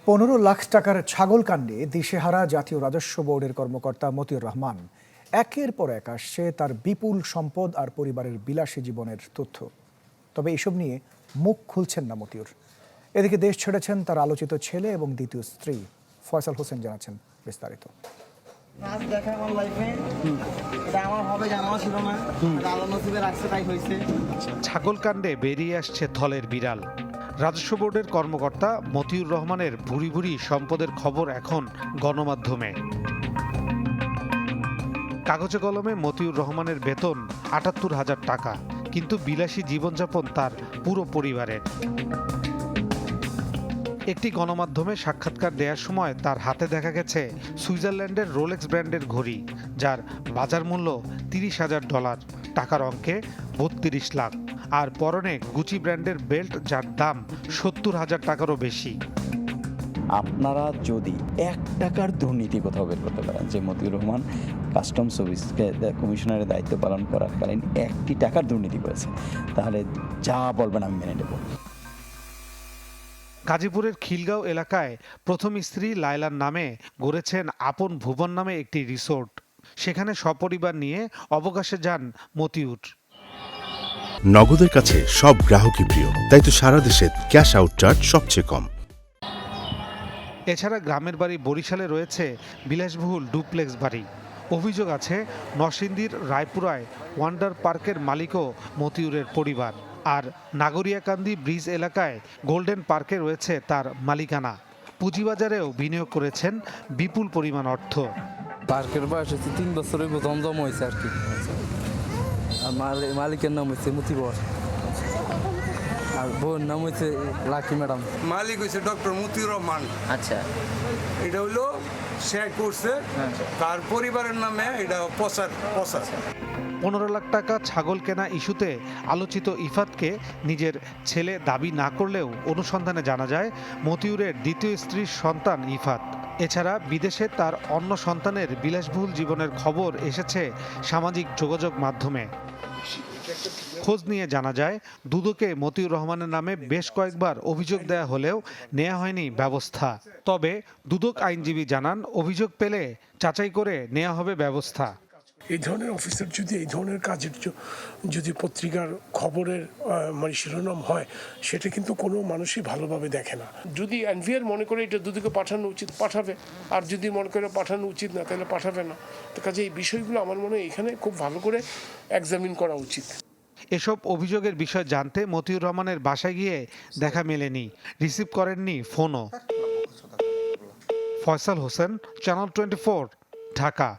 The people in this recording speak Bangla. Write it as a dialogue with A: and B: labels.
A: 15 লাখ টাকার ছাগল কাণ্ডে দিশেহারা জাতীয় রাজস্ব বোর্ডের কর্মকর্তা মতিউর রহমান একের পর এক আসছে তার বিপুল সম্পদ আর পরিবারের বিলাসী জীবনের তথ্য। তবে এসব নিয়ে মুখ খুলছেন না মতিউর। এদিকে দেশ ছেড়েছেন তার আলোচিত ছেলে এবং দ্বিতীয় স্ত্রী। ফয়সাল হোসেন জানাচ্ছেন বিস্তারিত।
B: ছাগল কাণ্ডে বেরিয়ে আসছে থলের বিড়াল। রাজস্ব বোর্ডের কর্মকর্তা মতিউর রহমানের ভুরি ভুরি সম্পদের খবর এখন গণমাধ্যমে। কাগজে কলমে মতিউর রহমানের বেতন ৭৮,০০০ টাকা, কিন্তু বিলাসী জীবনযাপন তার পুরো পরিবারের। একটি গণমাধ্যমে সাক্ষাৎকার দেওয়ার সময় তার হাতে দেখা গেছে সুইজারল্যান্ডের রোলেক্স ব্র্যান্ডের ঘড়ি, যার বাজার মূল্য $৩০,০০০, টাকার অঙ্কে ৩২ লাখ, আর পরনে গুচি ব্র্যান্ডের বেল্ট, যার দাম ৭০,০০০ টাকারও বেশি।
C: আপনারা যদি ১ টাকার দুর্নীতি কোথাও বের করতে পারেন, যে মতিউর রহমান কাস্টমস কমিশনারের দায়িত্ব পালন করাকালীন ১টি টাকার দুর্নীতি করেছে, তাহলে যা বলবেন আমি মেনে নেব।
B: গাজীপুরের খিলগাঁও এলাকায় প্রথম স্ত্রী লায়লার নামে গড়েছেন আপন ভুবন নামে একটি রিসোর্ট। সেখানে সপরিবার নিয়ে অবকাশে যান মতিউর।
D: নগদের কাছে সব গ্রাহকই প্রিয়, তাই তো সারা দেশে ক্যাশ আউট চার্জ সবচেয়ে কম।
B: এছাড়া গ্রামের বাড়ি বরিশালে রয়েছে বিলাসবহুল ডুপ্লেক্স বাড়ি। অভিযোগ আছে নরসিংদীর রায়পুরায় ওয়ান্ডার পার্কের মালিকও মতিউরের পরিবার, আর নাগরিয়াকান্দি ব্রিজ এলাকায় গোল্ডেন পার্কে রয়েছে তার মালিকানা। পুঁজিবাজারেও বিনিয়োগ করেছেন বিপুল পরিমাণ অর্থ।
E: পার্কের বয়স হচ্ছে ৩ বছরের জমজম হয়েছে আর কি। আর মালিকের নাম হচ্ছে মতিবর, আর বোন নাম হচ্ছে লাকি ম্যাডাম।
F: মালিক হয়েছে ডক্টর মতিউর রহমান।
G: আচ্ছা,
F: এটা হলো সে করছে তার পরিবারের নামে, এটা প্রচার।
B: ১৫ লাখ টাকা ছাগল কেনা ইস্যুতে আলোচিত ইফাতকে নিজের ছেলে দাবি না করলেও অনুসন্ধানে জানা যায় মতিউরের দ্বিতীয় স্ত্রীর সন্তান ইফাত। এছাড়া বিদেশে তার অন্য সন্তানের বিলাসবহুল জীবনের খবর এসেছে সামাজিক যোগাযোগ মাধ্যমে। খোঁজ নিয়ে জানা যায় দুদকে মতিউর রহমানের নামে বেশ কয়েকবার অভিযোগ দেয়া হলেও নেওয়া হয়নি ব্যবস্থা। তবে দুদক আইনজীবী জানান, অভিযোগ পেলে যাচাই করে নেওয়া হবে ব্যবস্থা।
H: এই ধরনের অফিসার যদি এই ধরনের কাজের যদি পত্রিকার খবরের শিরোনাম হয়, সেটা কিন্তু কোনো মানুষই ভালোভাবে দেখে না। যদি এনভিআর মনে করে এটা দুদিকে পাঠানো উচিত, পাঠাবে, আর যদি মনে করে পাঠানো উচিত না, তাহলে পাঠাবে না। তো কাজে এই বিষয়গুলো আমার মনে হয় এখানে খুব ভালো করে এক্সামিন করা উচিত।
B: এসব অভিযোগের বিষয় জানতে মতিউর রহমানের বাসায় গিয়ে দেখা মেলেনি, রিসিভ করেননি ফোনও। ফয়সাল হোসেন, চ্যানেল 24, ঢাকা।